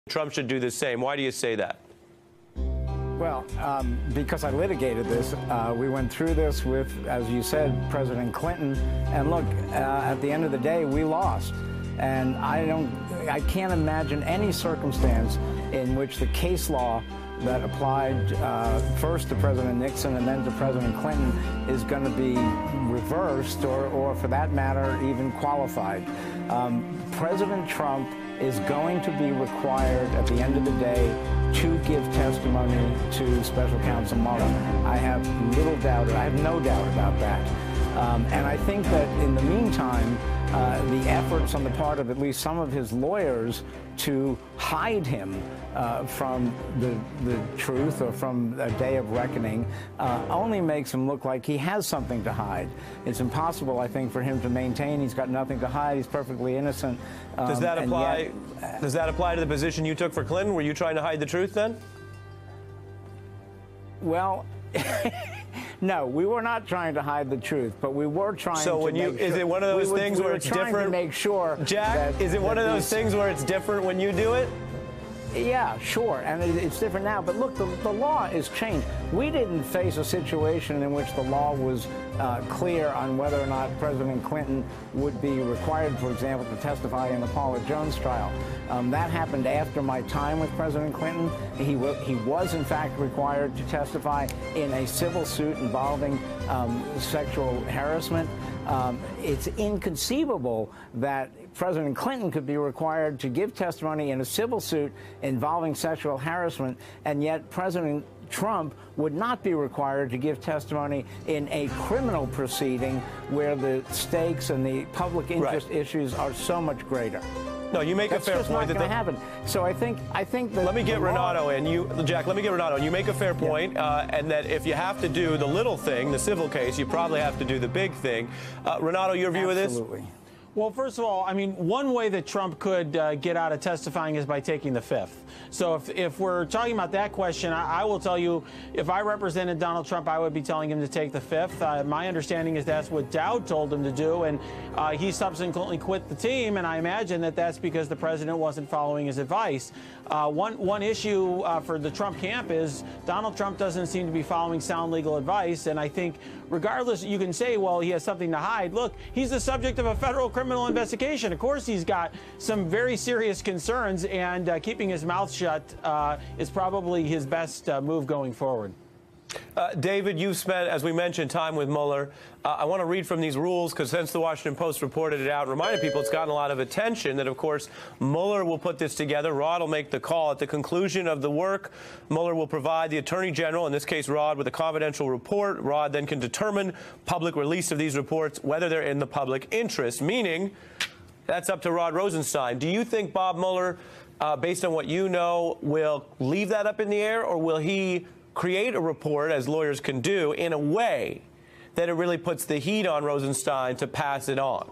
Trump should do the same. Why do you say that? Well, because I litigated this. We went through this with, as you said, President Clinton. And look, at the end of the day, we lost. And I can't imagine any circumstance in which the case law that applied first to President Nixon and then to President Clinton is going to be reversed or for that matter, even qualified. President Trump is going to be required at the end of the day to give testimony to Special Counsel Mueller. I have little doubt, I have no doubt about that. And I think that in the meantime, the efforts on the part of at least some of his lawyers to hide him from the truth or from a day of reckoning only makes him look like he has something to hide. It's impossible, I think, for him to maintain he's got nothing to hide. He's perfectly innocent. Does that apply? Does that apply to the position you took for Clinton? Were you trying to hide the truth then? Well, no, we were not trying to hide the truth, but we were trying to. So when you, is it one of those things where it's different? To make sure, Jack, is it one of those things where it's different when you do it? Yeah, sure, and it's different now. But look, the law is changed. We didn't face a situation in which the law was clear on whether or not President Clinton would be required, for example, to testify in the Paula Jones trial. That happened after my time with President Clinton. He was, in fact, required to testify in a civil suit involving sexual harassment. It's inconceivable that President Clinton could be required to give testimony in a civil suit involving sexual harassment, and yet President Trump would not be required to give testimony in a criminal proceeding where the stakes and the public interest issues are so much greater. No, you make a fair point. That's just not going to happen. So I think that. Let me get Renato in. Jack, let me get Renato in. You make a fair point, and that if you have to do the little thing, the civil case, you probably have to do the big thing. Renato, your view of this? Absolutely. Well, first of all, I mean, one way that Trump could get out of testifying is by taking the fifth. So if we're talking about that question, I will tell you, if I represented Donald Trump, I would be telling him to take the fifth. My understanding is that's what Dowd told him to do, and he subsequently quit the team, and I imagine that that's because the president wasn't following his advice. One issue for the Trump camp is Donald Trump doesn't seem to be following sound legal advice, and I think regardless, you can say, well, he has something to hide. Look, he's the subject of a federal criminal investigation. Of course, he's got some very serious concerns, and keeping his mouth shut is probably his best move going forward. David, you've spent, as we mentioned, time with Mueller. I want to read from these rules because since the Washington Post reported it out, reminded people it's gotten a lot of attention that, of course, Mueller will put this together. Rod will make the call. At the conclusion of the work, Mueller will provide the Attorney General, in this case Rod, with a confidential report. Rod then can determine public release of these reports, whether they're in the public interest, meaning that's up to Rod Rosenstein. Do you think Bob Mueller, based on what you know, will leave that up in the air, or will he create a report, as lawyers can do, in a way that it really puts the heat on Rosenstein to pass it on?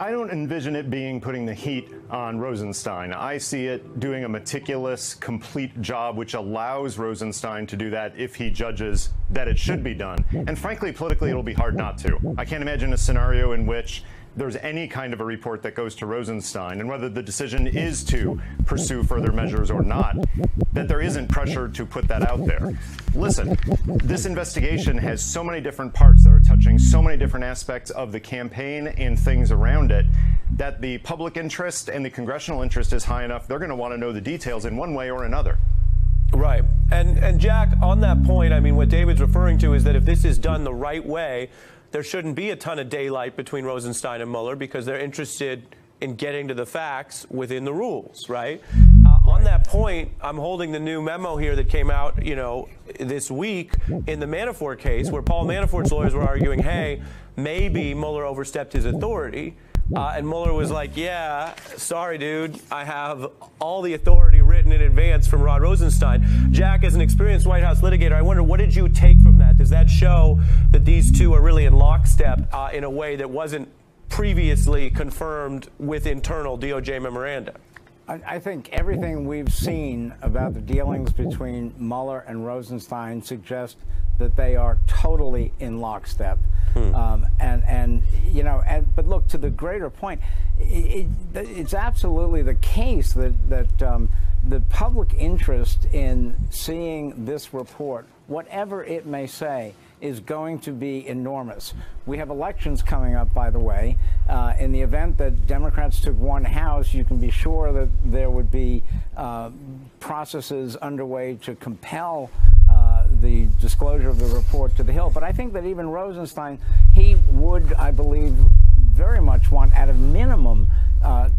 I don't envision it being putting the heat on Rosenstein. I see it doing a meticulous, complete job which allows Rosenstein to do that if he judges that it should be done. And frankly, politically, it'll be hard not to. I can't imagine a scenario in which there's any kind of a report that goes to Rosenstein, and whether the decision is to pursue further measures or not, that there isn't pressure to put that out there. Listen, this investigation has so many different parts that are touching so many different aspects of the campaign and things around it that the public interest and the congressional interest is high enough. They're going to want to know the details in one way or another. Right. And Jack, on that point, I mean, what David's referring to is that if this is done the right way, there shouldn't be a ton of daylight between Rosenstein and Mueller because they're interested in getting to the facts within the rules, right? On that point, I'm holding the new memo here that came out, this week in the Manafort case, where Paul Manafort's lawyers were arguing, hey, maybe Mueller overstepped his authority. And Mueller was like, yeah, sorry, dude, I have all the authority written in advance from Rod Rosenstein. Jack, as an experienced White House litigator, I wonder, what did you take from that? Does that show that these two are really in lockstep in a way that wasn't previously confirmed with internal DOJ memoranda? I think everything we've seen about the dealings between Mueller and Rosenstein suggests that they are totally in lockstep. And you know, but look, to the greater point, it's absolutely the case that the public interest in seeing this report, whatever it may say, is going to be enormous. We have elections coming up, by the way. In the event that Democrats took one house, you can be sure that there would be processes underway to compel the disclosure of the report to the Hill. But I think that even Rosenstein, he would, I believe, very much want, at a minimum,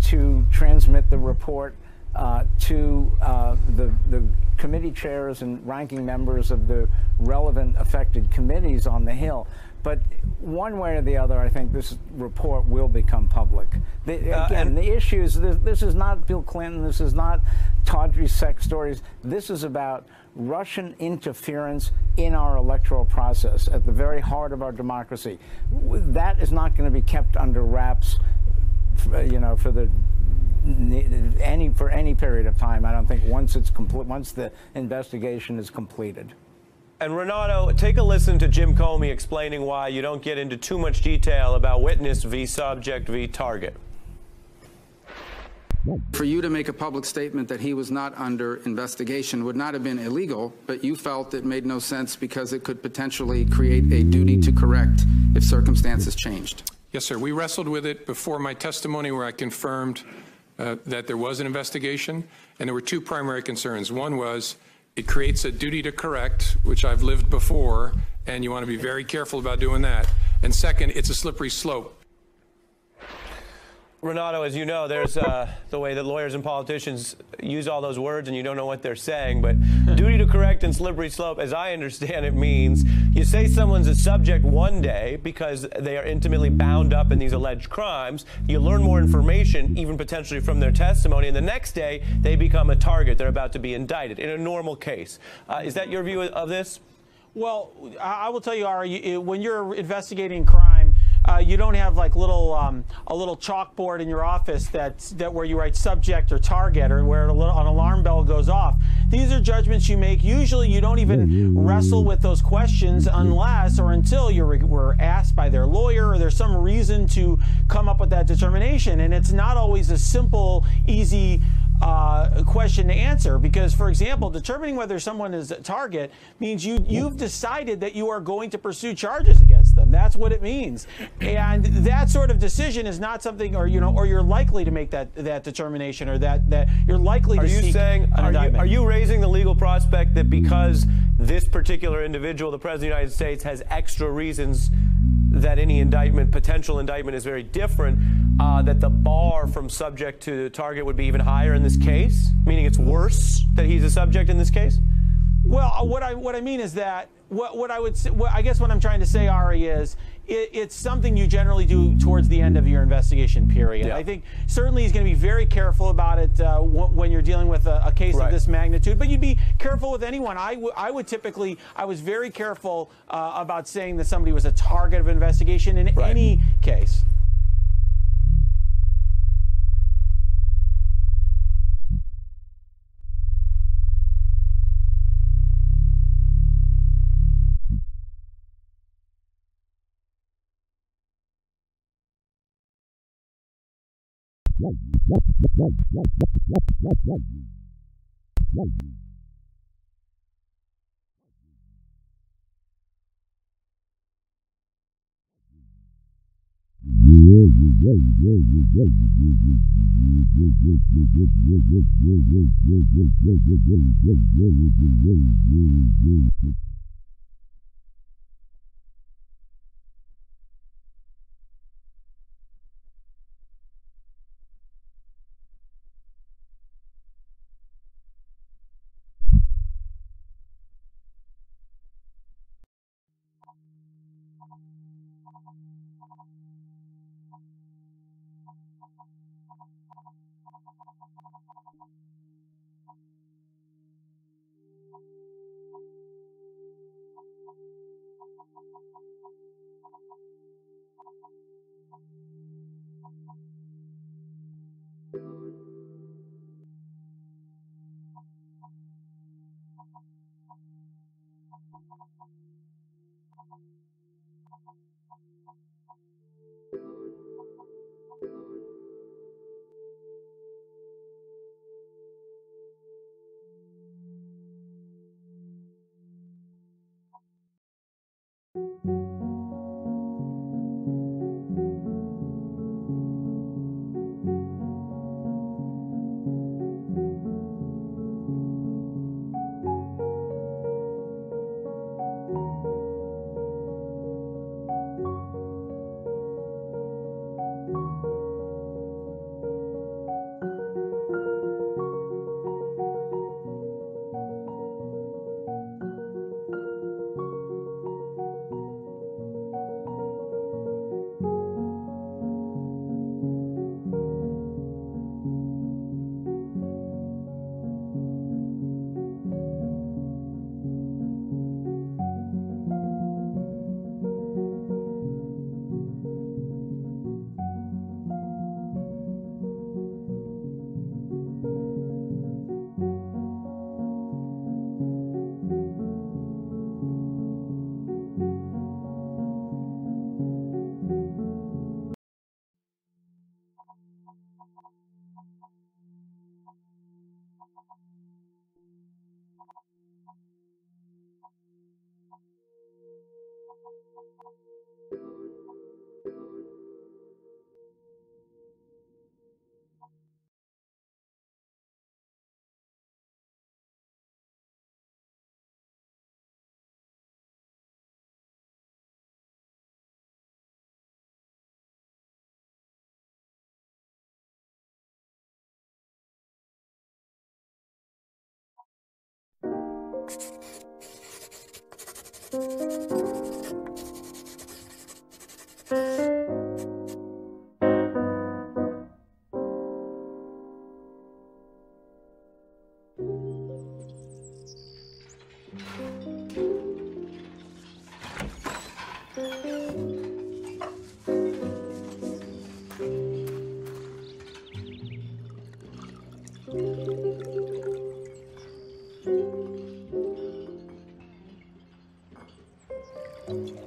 to transmit the report to the committee chairs and ranking members of the relevant affected committees on the Hill. But one way or the other, I think this report will become public. Again, the issues, this is not Bill Clinton, this is not tawdry sex stories. This is about Russian interference in our electoral process at the very heart of our democracy. That is not going to be kept under wraps, you know, for any period of time. I don't think once it's complete, once the investigation is completed. And Renato, take a listen to Jim Comey explaining why you don't get into too much detail about witness v. subject v. target. For you to make a public statement that he was not under investigation would not have been illegal, but you felt it made no sense because it could potentially create a duty to correct if circumstances changed. Yes, sir. We wrestled with it before my testimony, where I confirmed that there was an investigation, and there were two primary concerns. One was it creates a duty to correct, which I've lived before, and you want to be very careful about doing that. And second, it's a slippery slope. Renato, as you know, there's the way that lawyers and politicians use all those words and you don't know what they're saying. But duty to correct and slippery slope, as I understand it, means you say someone's a subject one day because they are intimately bound up in these alleged crimes. You learn more information, even potentially from their testimony, and the next day they become a target. They're about to be indicted in a normal case. Is that your view of this? Well, I will tell you, Ari, when you're investigating crime, you don't have like a little chalkboard in your office that where you write subject or target, or where an alarm bell goes off. These are judgments you make. Usually you don't even wrestle with those questions unless or until you were asked by their lawyer, or there's some reason to come up with that determination. And it's not always a simple, easy question to answer, because, for example, determining whether someone is a target means you've decided that you are going to pursue charges against them. That's what it means. And that sort of decision is not something, or you're likely to make that determination, or that you're likely to seek an indictment. Are you raising the legal prospect that because this particular individual, the President of the United States, has extra reasons that any indictment, potential indictment, is very different, that the bar from subject to target would be even higher in this case? Meaning it's worse that he's a subject in this case? Well, what I mean is that I guess what I'm trying to say, Ari, is it's something you generally do towards the end of your investigation period. Yeah. I think certainly he's going to be very careful about it when you're dealing with a case of this magnitude. But you'd be careful with anyone. I was very careful about saying that somebody was a target of investigation in any case.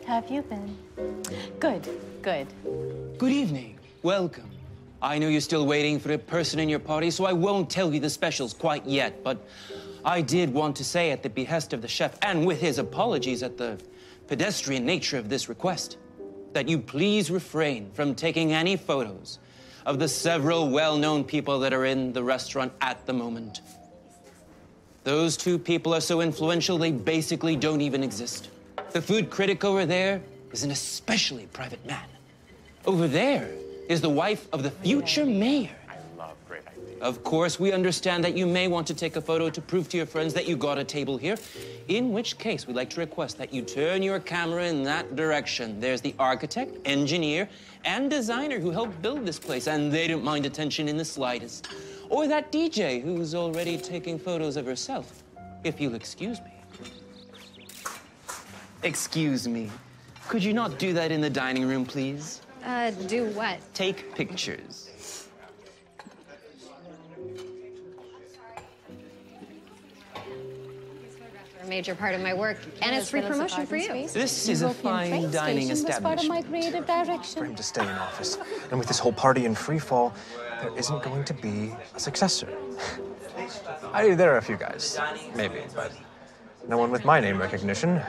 Have you been? Good, good. Good evening. Welcome. I know you're still waiting for a person in your party, so I won't tell you the specials quite yet, but I did want to say at the behest of the chef, and with his apologies at the pedestrian nature of this request, that you please refrain from taking any photos of the several well-known people that are in the restaurant at the moment. Those two people are so influential, they basically don't even exist. The food critic over there is an especially private man. Over there is the wife of the future mayor. I love great ideas. Of course, we understand that you may want to take a photo to prove to your friends that you got a table here, in which case we'd like to request that you turn your camera in that direction. There's the architect, engineer, and designer who helped build this place, and they don't mind attention in the slightest. Or that DJ who's already taking photos of herself, if you'll excuse me. Excuse me. Could you not do that in the dining room, please? Do what? Take pictures. A major part of my work, and it's free promotion for you. This is a fine dining establishment. Part of my creative direction. For him to stay in office. And with this whole party in free fall, there isn't going to be a successor. There are a few guys, maybe, but no one with my name recognition.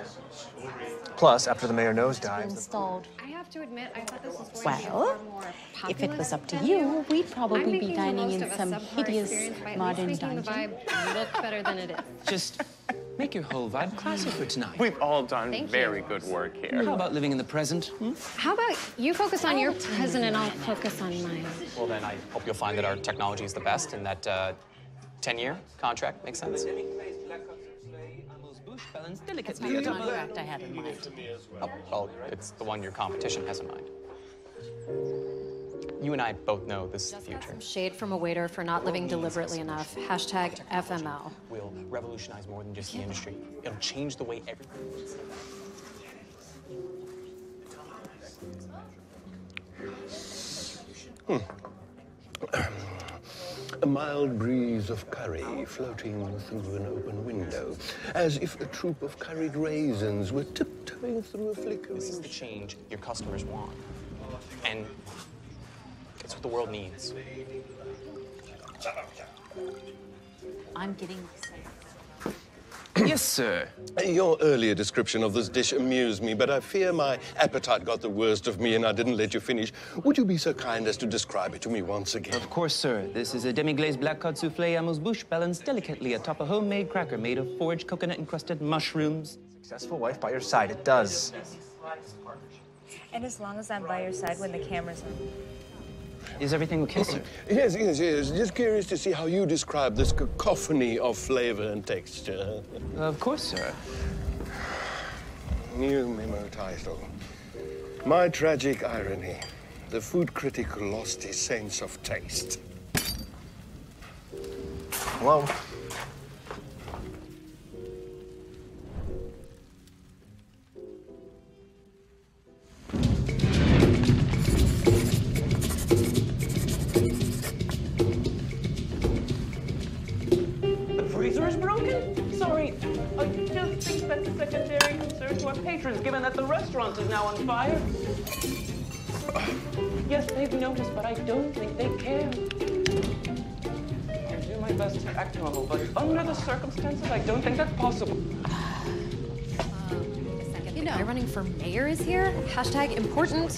Plus, after the mayor nosedives... Installed. I have to admit, I thought this was going to be Well, far more if it was populous up to venue. you, we'd I'm probably be making the dining most in of a some subpar hideous experience by at modern least making dungeon. the vibe look better than it is. Just make your whole vibe classy for tonight. We've all done Thank very you. good work here. How about living in the present? How about you focus on your present and I'll focus on mine? Well, then I hope you'll find that our technology is the best and that 10-year contract makes sense. That's not the contract I had in mind. Oh, well, it's the one your competition has in mind. You and I both know this is the future. Shade from a waiter for not living deliberately enough. Hashtag FML. We'll revolutionize more than just the industry. It'll change the way everyone lives. A mild breeze of curry floating through an open window, as if a troop of curried raisins were tiptoeing through a flickering... This is the change your customers want. And it's what the world needs. I'm getting Yes, sir. Your earlier description of this dish amused me, but I fear my appetite got the worst of me and I didn't let you finish. Would you be so kind as to describe it to me once again? Of course, sir. This is a demi-glazed black cod souffle amuse-bouche balanced delicately atop a homemade cracker made of foraged coconut-encrusted mushrooms. Successful wife by your side, it does. And as long as I'm by your side when the camera's on. Is everything okay, sir? Yes. Just curious to see how you describe this cacophony of flavor and texture. Of course, sir. New memo title. My tragic irony. The food critic who lost his sense of taste. Hello? Freezer is broken? Sorry, I just think that's a secondary concern to our patrons, given that the restaurant is now on fire. Yes, they've noticed, but I don't think they care. I'll do my best to act normal, but under the circumstances, I don't think that's possible. You know, the guy running for mayor is here. Hashtag important.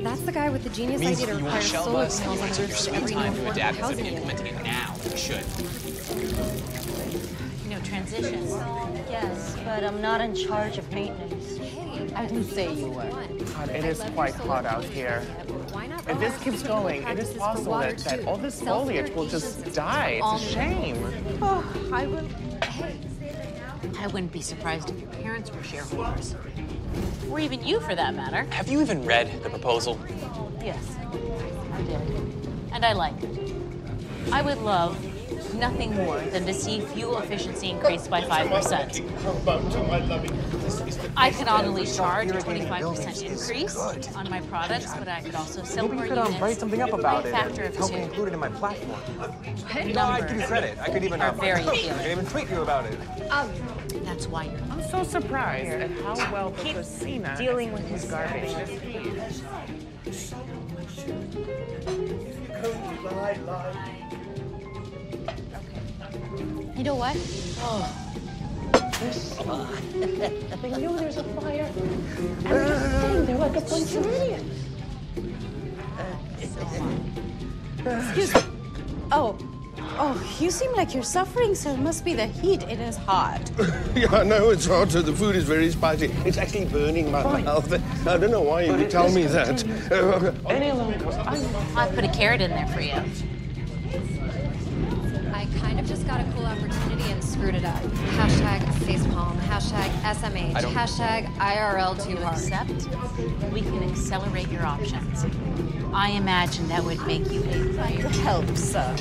That's the guy with the genius idea to require solar panels on roofs to every new affordable housing unit. Implementing it now, you should. Transition. Yes, but I'm not in charge of maintenance. I didn't say you were. God, it is quite hot out here. If this keeps going, it is possible that all this foliage will just die. It's a shame. Oh, I will. Hey, I wouldn't be surprised if your parents were shareholders. Or even you, for that matter. Have you even read the proposal? Yes, I did. And I like it. I would love nothing more than to see fuel efficiency increase by 5%. I could not only charge a 25% increase on my products, but I could also sell more Maybe you could write something up about it and factor of help me 2. include it in my platform. Numbers I'd give you credit. I could even are very I appealing. could even tweet you about it. That's why you're I'm so surprised at how well the Casina dealing with his garbage. You know what? They knew there's a fire, and they're just sitting there like a bunch of idiots. Excuse me. Oh, you seem like you're suffering, so it must be the heat. It is hot. Yeah, I know it's hot. The food is very spicy. It's actually burning my mouth. I don't know why you would tell me that. Any longer. I put a carrot in there for you. I kind of just got a cool opportunity and screwed it up. Hashtag facepalm. Hashtag SMH. Hashtag IRL too hard. Accept, we can accelerate your options. I imagine that would make you a help, sir.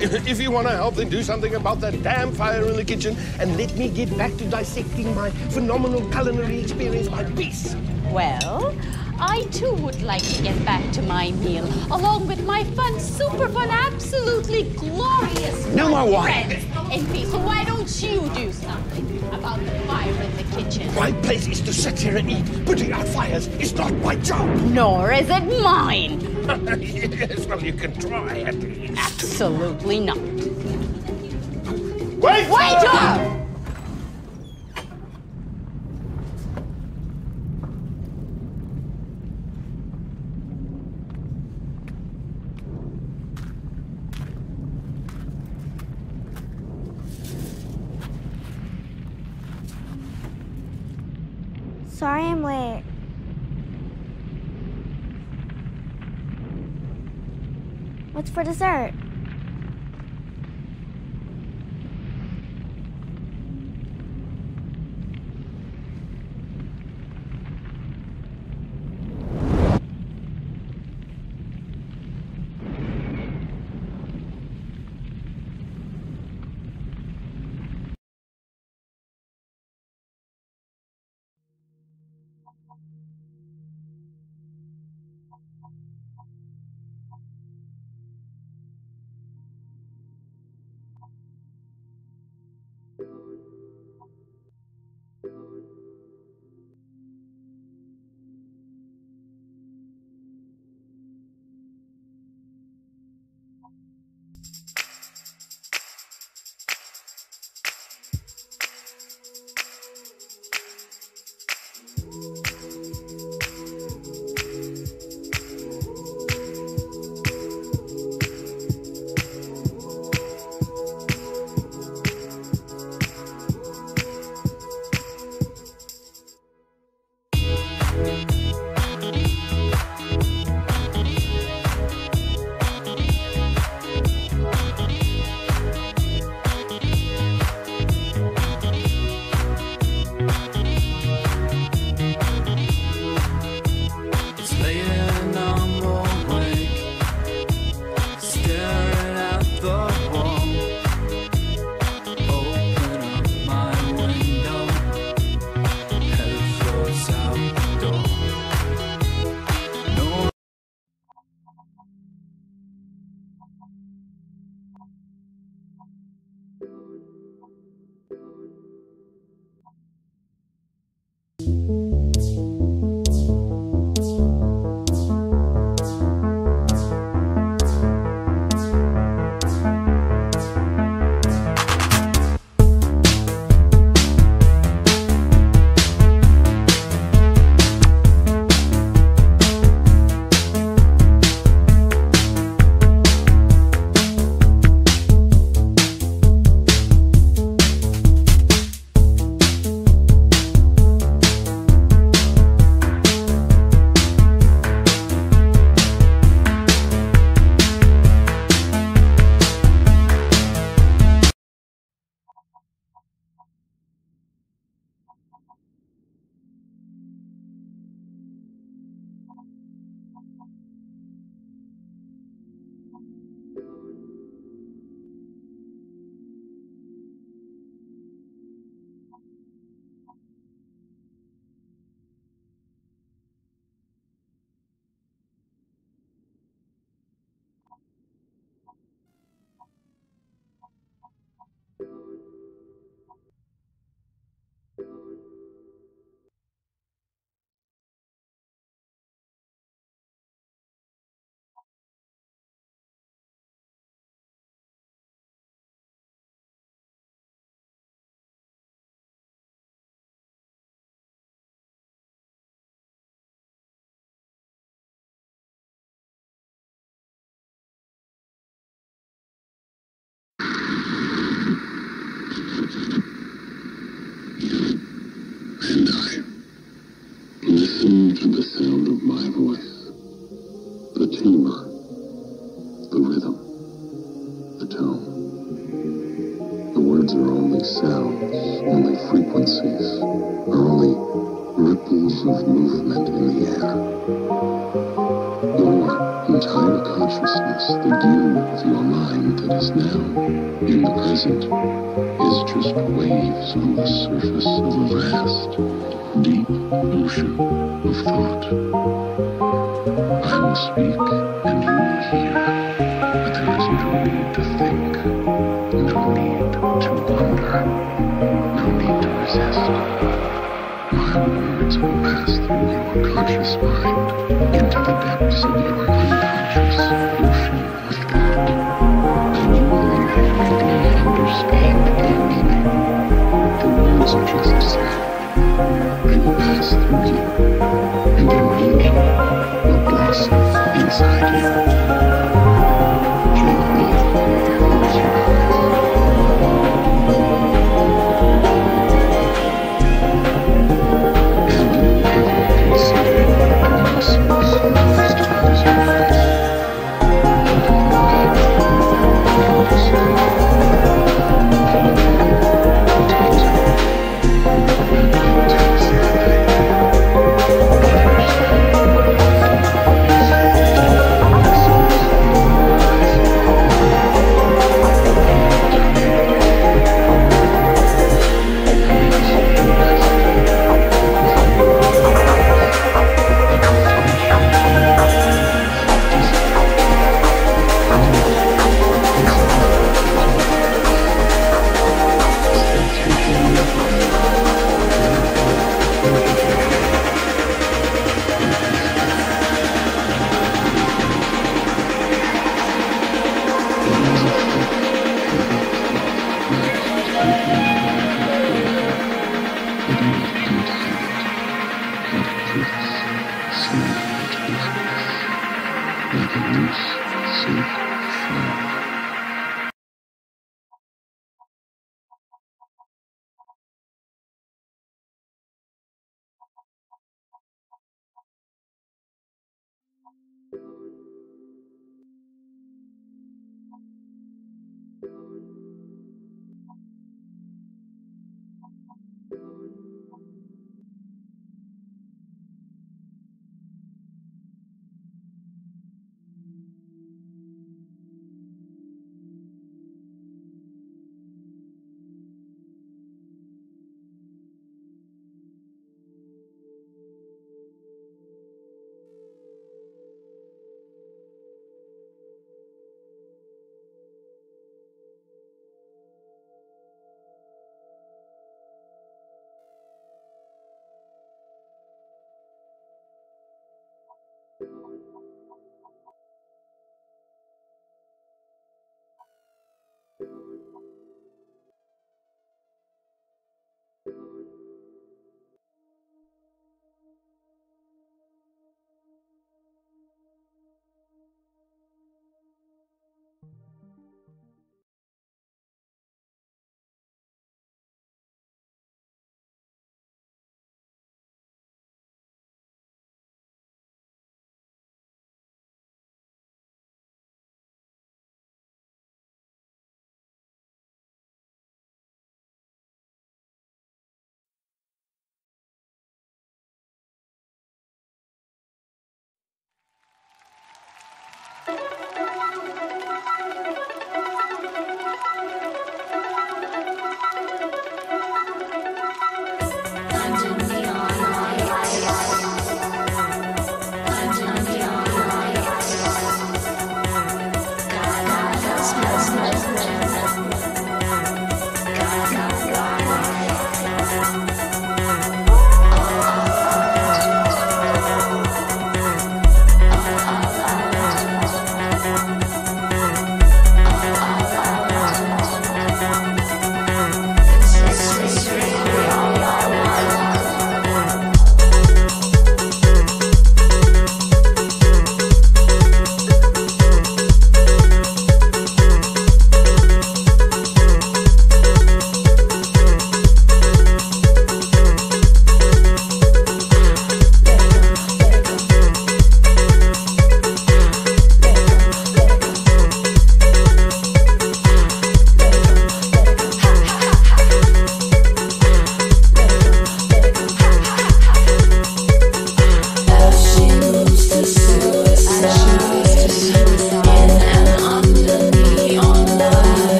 If you want to help, then do something about that damn fire in the kitchen and let me get back to dissecting my phenomenal culinary experience by piece. Well, I too would like to get back to my meal, along with my fun, super fun, absolutely glorious No more wine. friends and me. So why don't you do something about the fire in the kitchen? My place is to sit here and eat. Putting out fires is not my job. Nor is it mine. Yes, well, you can try at least. Absolutely not. Wait! Waiter! Sorry I'm late. What's for dessert? to the sound of my voice. The timbre, the rhythm, the tone. The words are only sounds, only frequencies, are only ripples of movement in the air. Your entire consciousness, the you of your mind that is now in the present, is just waves on the surface of a vast, deep ocean of thought. I will speak and you will hear, but there is no need to think, no need to wonder, no need to resist. My words will pass through your conscious mind into the depths of your unconscious ocean of thought, and you will immediately understand their meaning. The words are just sound. They will pass through you, and their meaning will blossom inside you. Gently close your eyes. And you ever consider the muscles of those toes of your feet?